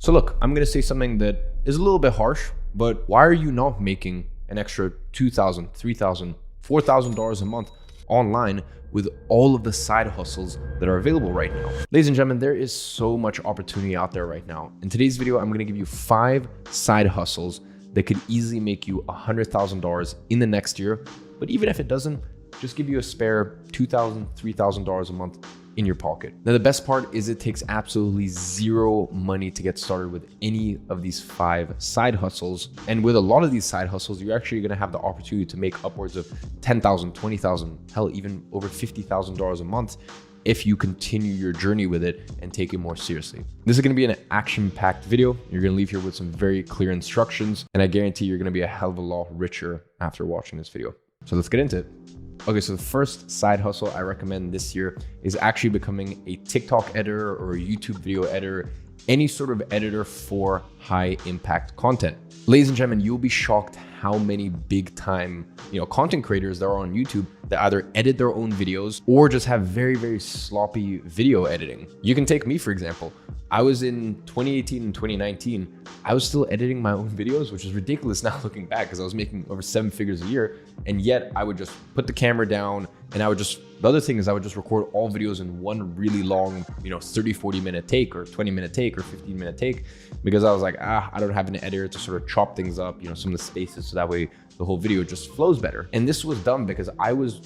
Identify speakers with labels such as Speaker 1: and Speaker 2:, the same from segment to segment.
Speaker 1: So look, I'm gonna say something that is a little bit harsh, but why are you not making an extra $2,000, $3,000, $4,000 a month online with all of the side hustles that are available right now? Ladies and gentlemen, there is so much opportunity out there right now. In today's video, I'm gonna give you 5 side hustles that could easily make you $100,000 in the next year. But even if it doesn't, just give you a spare $2,000, $3,000 a month in your pocket. Now, the best part is it takes absolutely zero money to get started with any of these 5 side hustles. And with a lot of these side hustles, you're actually gonna have the opportunity to make upwards of $10,000, $20,000, hell, even over $50,000 a month if you continue your journey with it and take it more seriously. This is gonna be an action-packed video. You're gonna leave here with some very clear instructions, and I guarantee you're gonna be a hell of a lot richer after watching this video. So let's get into it. Okay, so the first side hustle I recommend this year is actually becoming a TikTok editor or a YouTube video editor, any sort of editor for high impact content. Ladies and gentlemen, you'll be shocked how many big time, content creators there are on YouTube that either edit their own videos or just have very, very sloppy video editing. You can take me, for example. I was in 2018 and 2019, I was still editing my own videos, which is ridiculous now looking back because I was making over 7 figures a year. And yet I would just put the camera down and the other thing is I would just record all videos in one really long, 30, 40 minute take or 20 minute take or 15 minute take, because I was like, I don't have an editor to sort of chop things up, some of the spaces, so that way the whole video just flows better. And this was done because I was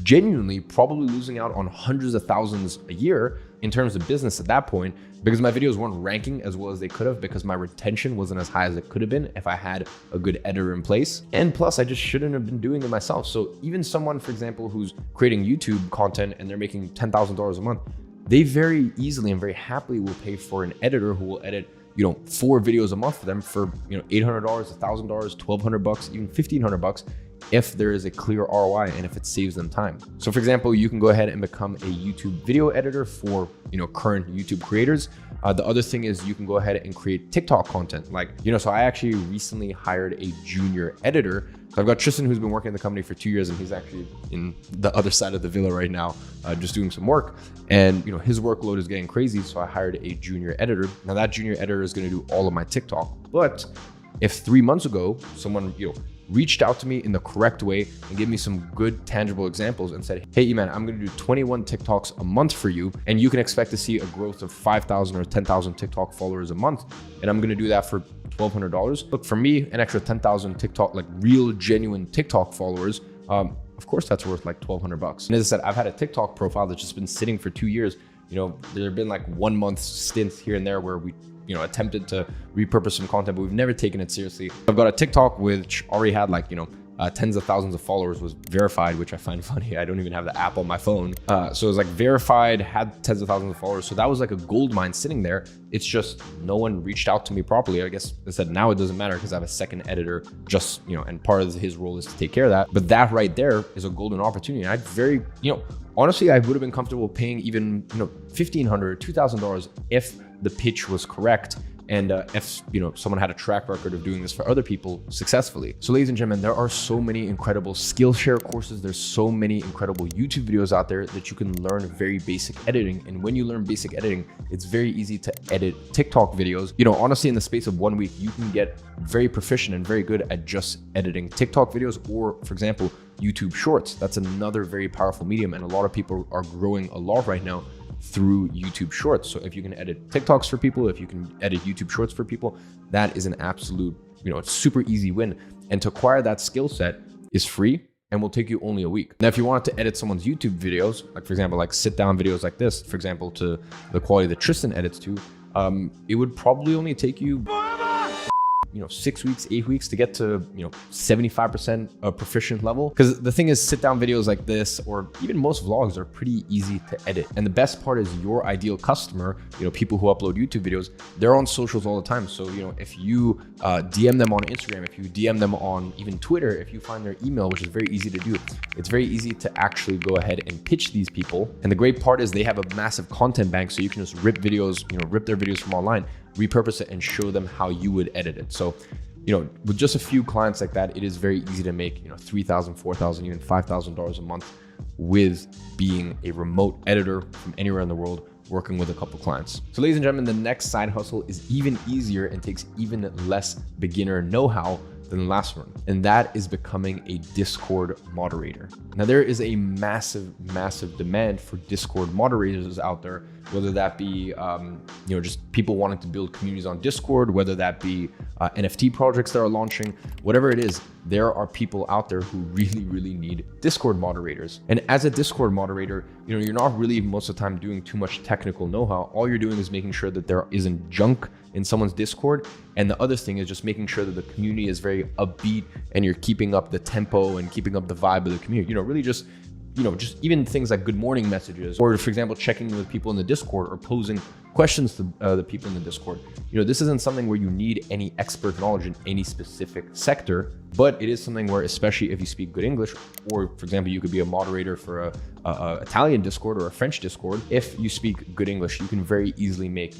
Speaker 1: genuinely probably losing out on hundreds of thousands a year in terms of business at that point, because my videos weren't ranking as well as they could have, because my retention wasn't as high as it could have been if I had a good editor in place. And plus, I just shouldn't have been doing it myself. So even someone, for example, who's creating YouTube content and they're making $10,000 a month, they very easily and very happily will pay for an editor who will edit 4 videos a month for them for $800, $1,000, $1,200, even $1,500 if there is a clear ROI and if it saves them time. So for example, you can go ahead and become a YouTube video editor for current YouTube creators. The other thing is you can go ahead and create TikTok content. So I actually recently hired a junior editor. So I've got Tristan, who's been working in the company for 2 years, and he's actually in the other side of the villa right now, just doing some work. And his workload is getting crazy, so I hired a junior editor. Now that junior editor is going to do all of my TikTok. But if 3 months ago someone reached out to me in the correct way and gave me some good tangible examples and said, hey man, I'm gonna do 21 TikToks a month for you, and you can expect to see a growth of 5,000 or 10,000 TikTok followers a month, and I'm gonna do that for $1,200. Look, for me, an extra 10,000 TikTok, real genuine TikTok followers, of course that's worth $1,200. And as I said, I've had a TikTok profile that's just been sitting for 2 years. There have been 1 month stints here and there where we attempted to repurpose some content, but we've never taken it seriously. I've got a TikTok which already had tens of thousands of followers, was verified, which I find funny. I don't even have the app on my phone. So it was verified, had tens of thousands of followers. So that was a gold mine sitting there. It's just no one reached out to me properly. I guess I said now it doesn't matter because I have a second editor just, and part of his role is to take care of that. But that right there is a golden opportunity. And honestly, I would have been comfortable paying even, $1,500, $2,000 if the pitch was correct. And if someone had a track record of doing this for other people successfully. So ladies and gentlemen, there are so many incredible Skillshare courses. There's so many incredible YouTube videos out there that you can learn very basic editing. And when you learn basic editing, it's very easy to edit TikTok videos. Honestly, in the space of 1 week, you can get very proficient and very good at just editing TikTok videos, or for example, YouTube Shorts. That's another very powerful medium. And a lot of people are growing a lot right now through YouTube Shorts. So if you can edit TikToks for people, if you can edit YouTube Shorts for people, that is an absolute, super easy win. And to acquire that skill set is free and will take you only a week. Now, if you wanted to edit someone's YouTube videos, for example, sit down videos like this, for example, to the quality that Tristan edits to, it would probably only take you 6 weeks, 8 weeks to get to, 75% a proficient level. Because the thing is, sit down videos like this, or even most vlogs, are pretty easy to edit. And the best part is your ideal customer, people who upload YouTube videos, they're on socials all the time. So, if you DM them on Instagram, if you DM them on even Twitter, if you find their email, which is very easy to do, it's very easy to actually go ahead and pitch these people. And the great part is they have a massive content bank, so you can just rip videos, rip their videos from online, repurpose it, and show them how you would edit it. So, with just a few clients like that, it is very easy to make, $3,000, $4,000, even $5,000 a month with being a remote editor from anywhere in the world working with a couple clients. So ladies and gentlemen, the next side hustle is even easier and takes even less beginner know-how than the last one. And that is becoming a Discord moderator. Now there is a massive demand for Discord moderators out there, whether that be, just people wanting to build communities on Discord, whether that be NFT projects that are launching, whatever it is, there are people out there who really need Discord moderators. And as a Discord moderator, you're not really most of the time doing too much technical know-how. All you're doing is making sure that there isn't junk in someone's Discord. And the other thing is just making sure that the community is very upbeat and you're keeping up the tempo and keeping up the vibe of the community. Really just even things like good morning messages, or for example, checking in with people in the Discord or posing questions to the people in the Discord. This isn't something where you need any expert knowledge in any specific sector, but it is something where, especially if you speak good English, or for example, you could be a moderator for a Italian Discord or a French Discord. If you speak good English, you can very easily make,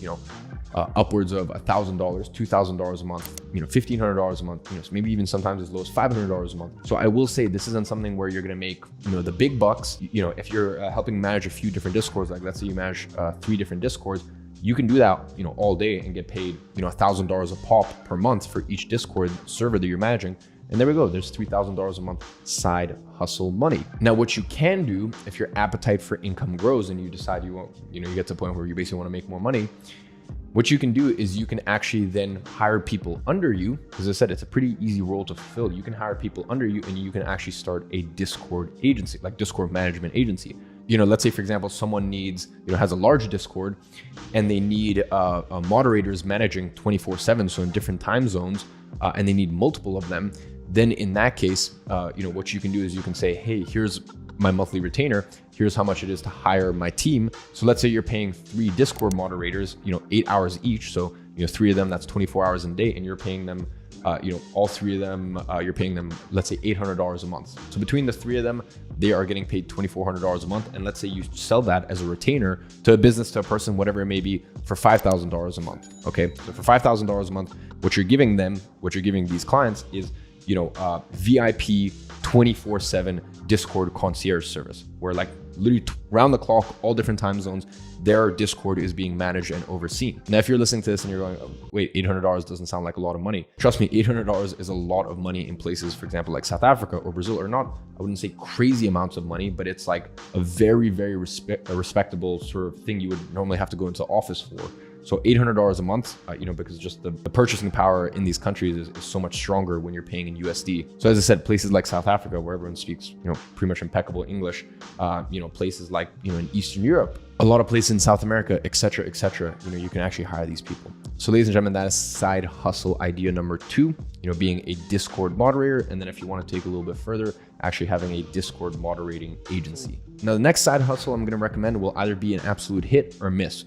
Speaker 1: upwards of $1,000, $2,000 a month, $1,500 a month, so maybe even sometimes as low as $500 a month. So I will say this isn't something where you're going to make, the big bucks. If you're helping manage a few different Discords, like let's say you manage 3 different Discords, you can do that, all day and get paid, $1,000 a pop per month for each Discord server that you're managing. And there we go, there's $3,000 a month side hustle money. Now, what you can do if your appetite for income grows and you decide you won't, you get to a point where you basically want to make more money, what you can do is you can actually then hire people under you. As I said, it's a pretty easy role to fulfill. You can hire people under you and you can actually start a Discord agency, like Discord management agency. Let's say, for example, someone needs, has a large Discord and they need moderators managing 24/7, so in different time zones, and they need multiple of them. Then in that case, what you can do is you can say, hey, here's my monthly retainer. Here's how much it is to hire my team. So let's say you're paying 3 Discord moderators, 8 hours each. So, 3 of them, that's 24 hours in a day, and you're paying them, all 3 of them, you're paying them, let's say $800 a month. So between the 3 of them, they are getting paid $2,400 a month. And let's say you sell that as a retainer to a business, to a person, whatever it may be, for $5,000 a month. Okay. So for $5,000 a month, what you're giving these clients is, VIP 24/7 Discord concierge service, where like literally round the clock, all different time zones, their Discord is being managed and overseen. Now, if you're listening to this and you're going, oh, wait, $800 doesn't sound like a lot of money. Trust me, $800 is a lot of money in places, for example, like South Africa or Brazil, or not, I wouldn't say crazy amounts of money, but it's like a very respectable sort of thing you would normally have to go into office for. So $800 a month, because just the purchasing power in these countries is so much stronger when you're paying in USD. So as I said, places like South Africa, where everyone speaks, pretty much impeccable English, places like, in Eastern Europe, a lot of places in South America, et cetera, you can actually hire these people. So ladies and gentlemen, that is side hustle idea number 2, being a Discord moderator. And then if you want to take a little bit further, actually having a Discord moderating agency. Now, the next side hustle I'm going to recommend will either be an absolute hit or miss.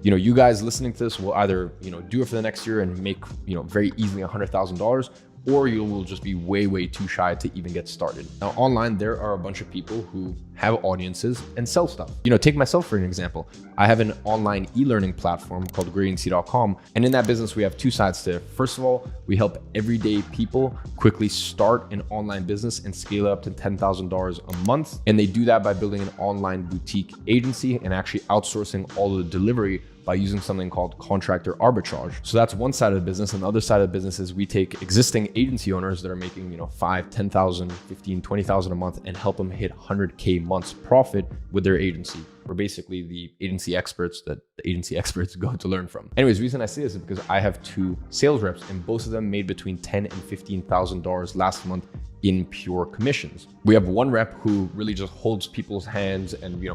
Speaker 1: You guys listening to this will either, do it for the next year and make, very easily $100,000, or you will just be way too shy to even get started. Now, online, there are a bunch of people who have audiences and sell stuff. Take myself for an example. I have an online e-learning platform called Gradiency.com. And in that business, we have 2 sides to it. First of all, we help everyday people quickly start an online business and scale it up to $10,000 a month. And they do that by building an online boutique agency and actually outsourcing all of the delivery by using something called contractor arbitrage. So that's one side of the business. And the other side of the business is we take existing agency owners that are making, 5, 10,000, 15, 20,000 a month and help them hit 100K months profit with their agency. We're basically the agency experts that the agency experts go to learn from. Anyways, the reason I say this is because I have 2 sales reps and both of them made between $10,000 and $15,000 last month in pure commissions. We have one rep who really just holds people's hands and,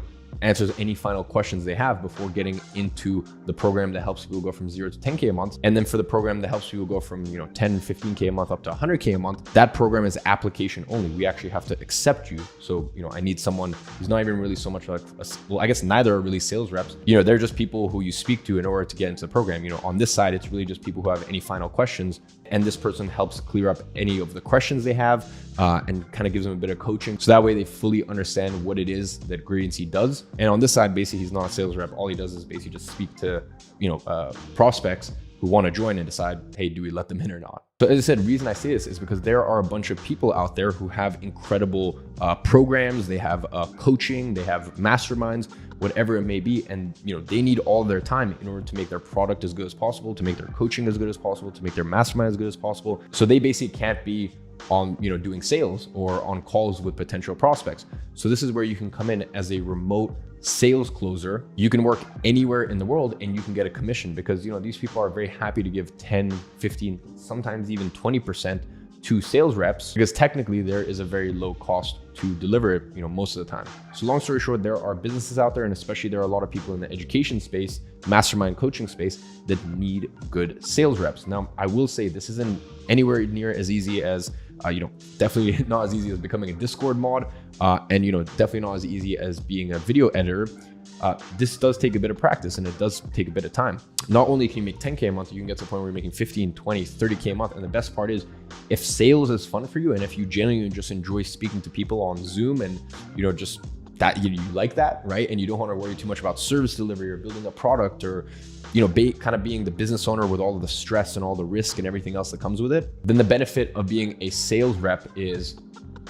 Speaker 1: answers any final questions they have before getting into the program that helps people go from 0 to 10K a month. And then for the program that helps people go from 10, 15K a month up to 100K a month, that program is application only. We actually have to accept you. So, I need someone who's not even really so much like, well, I guess neither are really sales reps. They're just people who you speak to in order to get into the program. On this side, it's really just people who have any final questions. And this person helps clear up any of the questions they have and kind of gives them a bit of coaching. So that way they fully understand what it is that Gradiency does. And on this side, basically, he's not a sales rep. All he does is basically just speak to, prospects who want to join and decide, hey, do we let them in or not? So as I said, the reason I say this is because there are a bunch of people out there who have incredible programs. They have coaching, they have masterminds whatever it may be. And they need all their time in order to make their product as good as possible, to make their coaching as good as possible, to make their mastermind as good as possible. So they basically can't be on doing sales or on calls with potential prospects. So this is where you can come in as a remote sales closer. You can work anywhere in the world and you can get a commission, because these people are very happy to give 10, 15, sometimes even 20% to sales reps, because technically there is a very low cost to deliver it, most of the time. So long story short, there are businesses out there, and especially there are a lot of people in the education space, mastermind coaching space, that need good sales reps. Now, I will say this isn't anywhere near as easy as, definitely not as easy as becoming a Discord mod, and definitely not as easy as being a video editor. This does take a bit of practice, and it does take a bit of time. Not only can you make 10K a month, you can get to the point where you're making 15, 20, 30K a month. And the best part is, if sales is fun for you, and if you genuinely just enjoy speaking to people on Zoom, and just that you like that, right? And you don't want to worry too much about service delivery or building a product, or kind of being the business owner with all of the stress and all the risk and everything else that comes with it, then the benefit of being a sales rep is,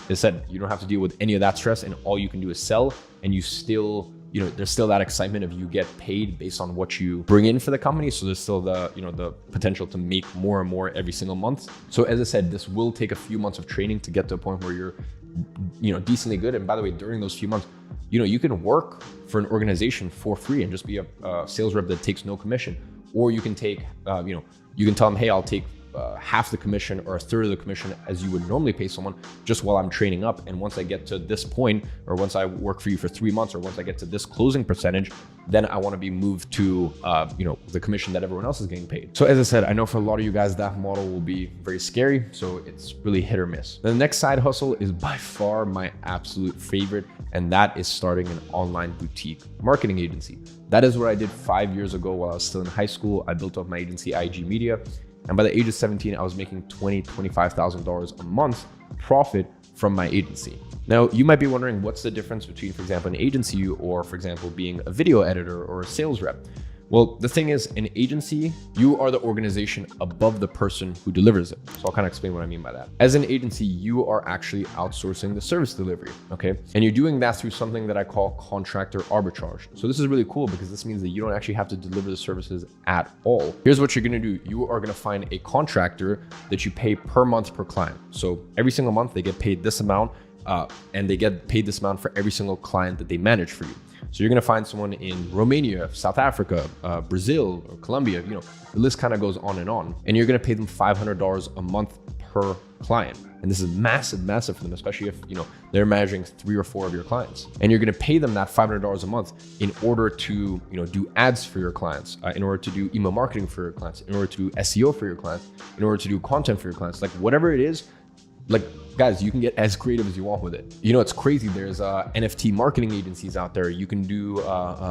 Speaker 1: as I said, you don't have to deal with any of that stress, and all you can do is sell, and you still, there's still that excitement of you get paid based on what you bring in for the company. So there's still the, the potential to make more and more every single month. So as I said, this will take a few months of training to get to a point where you're, decently good. And by the way, during those few months, you can work for an organization for free and just be a sales rep that takes no commission. Or you can take, you can tell them, hey, I'll take half the commission or a third of the commission as you would normally pay someone, just while I'm training up. And once I get to this point, or once I work for you for 3 months, or once I get to this closing percentage, then I want to be moved to, the commission that everyone else is getting paid. So as I said, I know for a lot of you guys, that model will be very scary. So it's really hit or miss. The next side hustle is by far my absolute favorite, and that is starting an online boutique marketing agency. That is what I did 5 years ago while I was still in high school. I built up my agency, IG Media. And by the age of 17, I was making $20,000, $25,000 a month profit from my agency. Now, you might be wondering, what's the difference between, for example, an agency or, for example, being a video editor or a sales rep? Well, the thing is, an agency, you are the organization above the person who delivers it. So I'll kind of explain what I mean by that. As an agency, you are actually outsourcing the service delivery, okay? And you're doing that through something that I call contractor arbitrage. So this is really cool, because this means that you don't actually have to deliver the services at all. Here's what you're gonna do. You are gonna find a contractor that you pay per month per client. So every single month they get paid this amount, and they get paid this amount for every single client that they manage for you. So you're gonna find someone in Romania, South Africa, Brazil, or Colombia, the list kind of goes on. And you're gonna pay them $500 a month per client. And this is massive for them, especially if, they're managing 3 or 4 of your clients. And you're gonna pay them that $500 a month in order to, do ads for your clients, in order to do email marketing for your clients, in order to do SEO for your clients, in order to do content for your clients, like whatever it is. Like, guys, you can get as creative as you want with it. It's crazy. There's NFT marketing agencies out there. You can do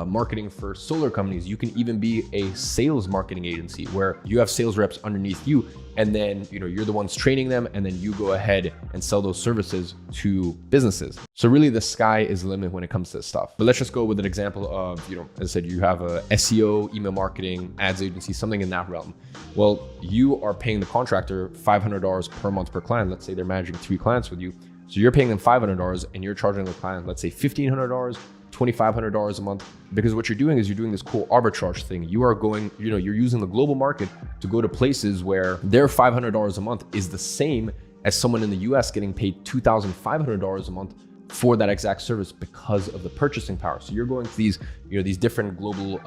Speaker 1: marketing for solar companies. You can even be a sales marketing agency where you have sales reps underneath you, and then you're the ones training them, and then you go ahead and sell those services to businesses. So really, the sky is the limit when it comes to this stuff. But let's just go with an example of, as I said, you have a SEO, email marketing, ads agency, something in that realm. Well, you are paying the contractor $500 per month per client. Let's say they're managing 3 clients with you. So you're paying them $500 and you're charging the client, let's say $1,500, $2,500 a month, because what you're doing is you're doing this cool arbitrage thing. You are going, you're using the global market to go to places where their $500 a month is the same as someone in the US getting paid $2,500 a month for that exact service, because of the purchasing power. So you're going to these, these different global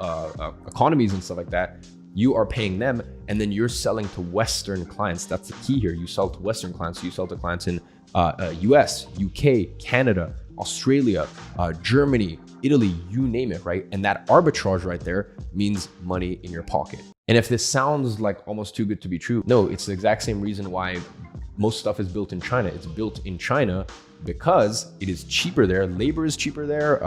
Speaker 1: economies and stuff like that. You are paying them, and then you're selling to Western clients. That's the key here. You sell to Western clients. So you sell to clients in US, UK, Canada, Australia, Germany, Italy, you name it, right? And that arbitrage right there means money in your pocket. And if this sounds like almost too good to be true, no, it's the exact same reason why most stuff is built in China. It's built in China because it is cheaper there. Labor is cheaper there.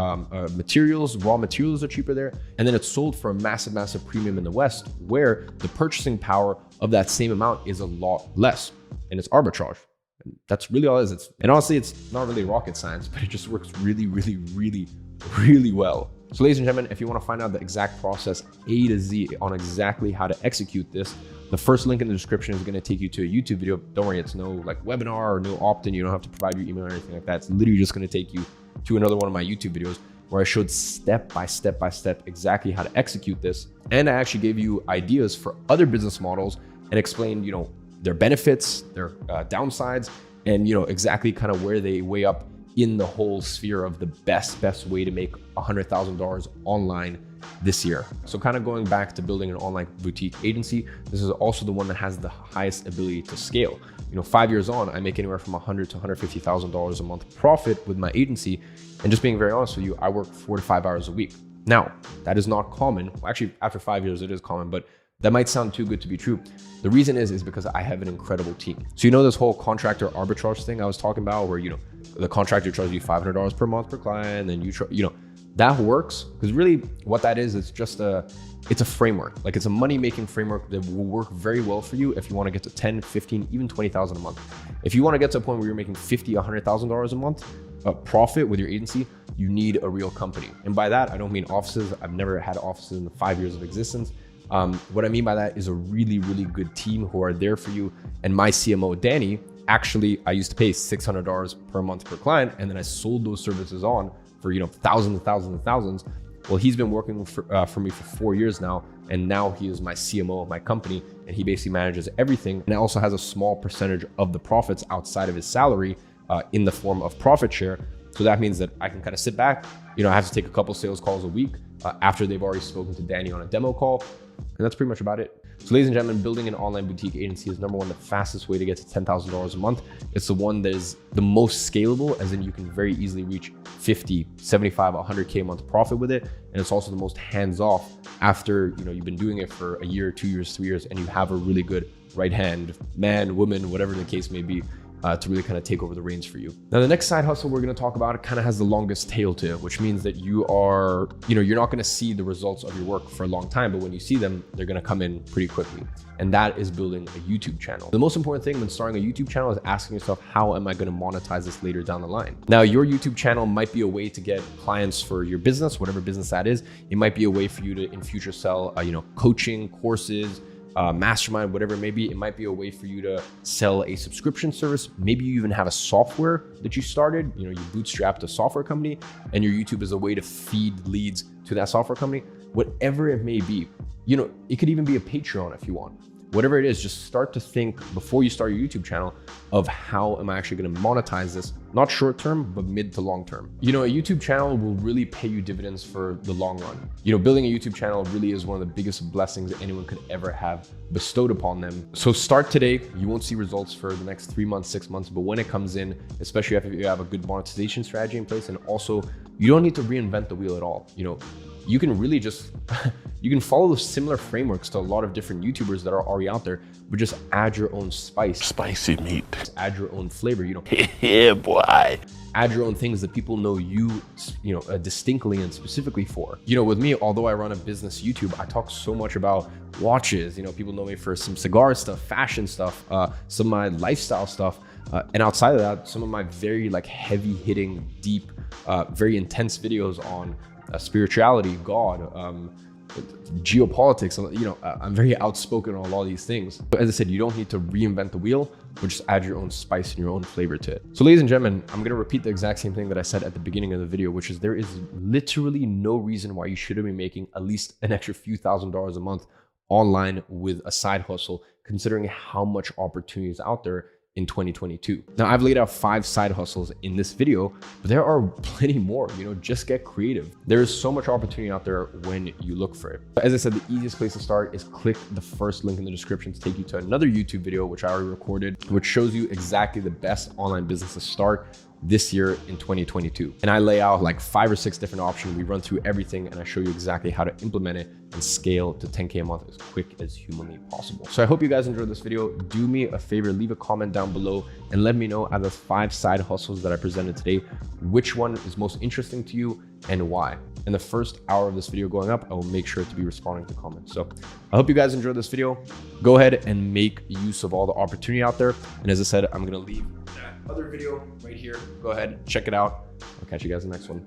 Speaker 1: Materials, raw materials are cheaper there. And then it's sold for a massive premium in the West, where the purchasing power of that same amount is a lot less. And it's arbitrage. And that's really all it is. And honestly, it's not really rocket science, but it just works really well. So ladies and gentlemen, if you want to find out the exact process A to Z on exactly how to execute this, the first link in the description is going to take you to a YouTube video. Don't worry, it's no like webinar or no opt-in. You don't have to provide your email or anything like that. It's literally just going to take you to another one of my YouTube videos. where I showed step by step exactly how to execute this. And I actually gave you ideas for other business models and explained, their benefits, their downsides, and exactly kind of where they weigh up in the whole sphere of the best way to make $100,000 online this year. So kind of going back to building an online boutique agency, this is also the one that has the highest ability to scale. 5 years on, I make anywhere from $100,000 to $150,000 a month profit with my agency. And just being very honest with you, I work 4 to 5 hours a week. Now, that is not common. Well, actually, after 5 years, it is common, but that might sound too good to be true. The reason is because I have an incredible team. So this whole contractor arbitrage thing I was talking about, where the contractor charges you $500 per month per client, and that works because really what that is, it's just it's a framework. Like, it's a money-making framework that will work very well for you if you want to get to 10, 15, even 20,000 a month. If you want to get to a point where you're making $50,000, $100,000 a month profit with your agency, you need a real company. And by that, I don't mean offices. I've never had offices in the 5 years of existence. What I mean by that is a really, really good team who are there for you. And my CMO, Danny, actually, I used to pay $600 per month per client, and then I sold those services on for thousands and thousands and thousands. Well, he's been working for me for 4 years now, and now he is my CMO of my company, and he basically manages everything, and also has a small percentage of the profits outside of his salary in the form of profit share. So that means that I can kind of sit back. I have to take a couple sales calls a week after they've already spoken to Danny on a demo call, and that's pretty much about it. So ladies and gentlemen, building an online boutique agency is number one, the fastest way to get to $10,000 a month. It's the one that is the most scalable, as in you can very easily reach 50, 75, 100K a month profit with it. And it's also the most hands-off after you've been doing it for a year, 2 years, 3 years, and you have a really good right hand, man, woman, whatever the case may be, to really kind of take over the reins for you. Now, the next side hustle we're going to talk about, it kind of has the longest tail to it, which means that you're not going to see the results of your work for a long time, but when you see them, they're going to come in pretty quickly. And that is building a YouTube channel. The most important thing when starting a YouTube channel is asking yourself, how am I going to monetize this later down the line? Now, your YouTube channel might be a way to get clients for your business, whatever business that is. It might be a way for you to in future sell, coaching courses, mastermind, whatever it may be. It might be a way for you to sell a subscription service. Maybe you even have a software that you started, you bootstrapped a software company, and your YouTube is a way to feed leads to that software company. Whatever it may be, it could even be a Patreon if you want. Whatever it is, just start to think before you start your YouTube channell of how am I actually going to monetize this, not short term, but mid to long term. A YouTube channel will really pay you dividends for the long run. Building a YouTube channel really is one of the biggest blessings that anyone could ever have bestowed upon them. So start today. You won't see results for the next 3 months, 6 months, but when it comes in, especially if you have a good monetization strategy in place, and also you don't need to reinvent the wheel at all. You can really just, you can follow those similar frameworks to a lot of different YouTubers that are already out there, but just add your own spice.
Speaker 2: Spicy meat.
Speaker 1: Just add your own flavor,
Speaker 2: Yeah, boy.
Speaker 1: Add your own things that people know you, distinctly and specifically for. With me, although I run a business YouTube, I talk so much about watches. People know me for some cigar stuff, fashion stuff, some of my lifestyle stuff. And outside of that, some of my very heavy hitting, deep, very intense videos on spirituality, God, geopolitics. I'm very outspoken on a lot of these things. But as I said, you don't need to reinvent the wheel, but just add your own spice and your own flavor to it. So ladies and gentlemen, I'm going to repeat the exact same thing that I said at the beginning of the video, which is there is literally no reason why you shouldn't be making at least an extra few $1,000s a month online with a side hustle, considering how much opportunity is out there in 2022. Now, I've laid out 5 side hustles in this video, but there are plenty more. Just get creative. There is so much opportunity out there when you look for it. As I said, the easiest place to start is click the first link in the description to take you to another YouTube video, which I already recorded, which shows you exactly the best online business to start this year in 2022. And I lay out 5 or 6 different options. We run through everything and I show you exactly how to implement it and scale to 10K a month as quick as humanly possible. So I hope you guys enjoyed this video. Do me a favor, leave a comment down below and let me know out of the 5 side hustles that I presented today, which one is most interesting to you and why. In the first hour of this video going up, I will make sure to be responding to comments. So I hope you guys enjoyed this video. Go ahead and make use of all the opportunity out there. And as I said, I'm gonna leave that other video right here. Go ahead, check it out. I'll catch you guys in the next one.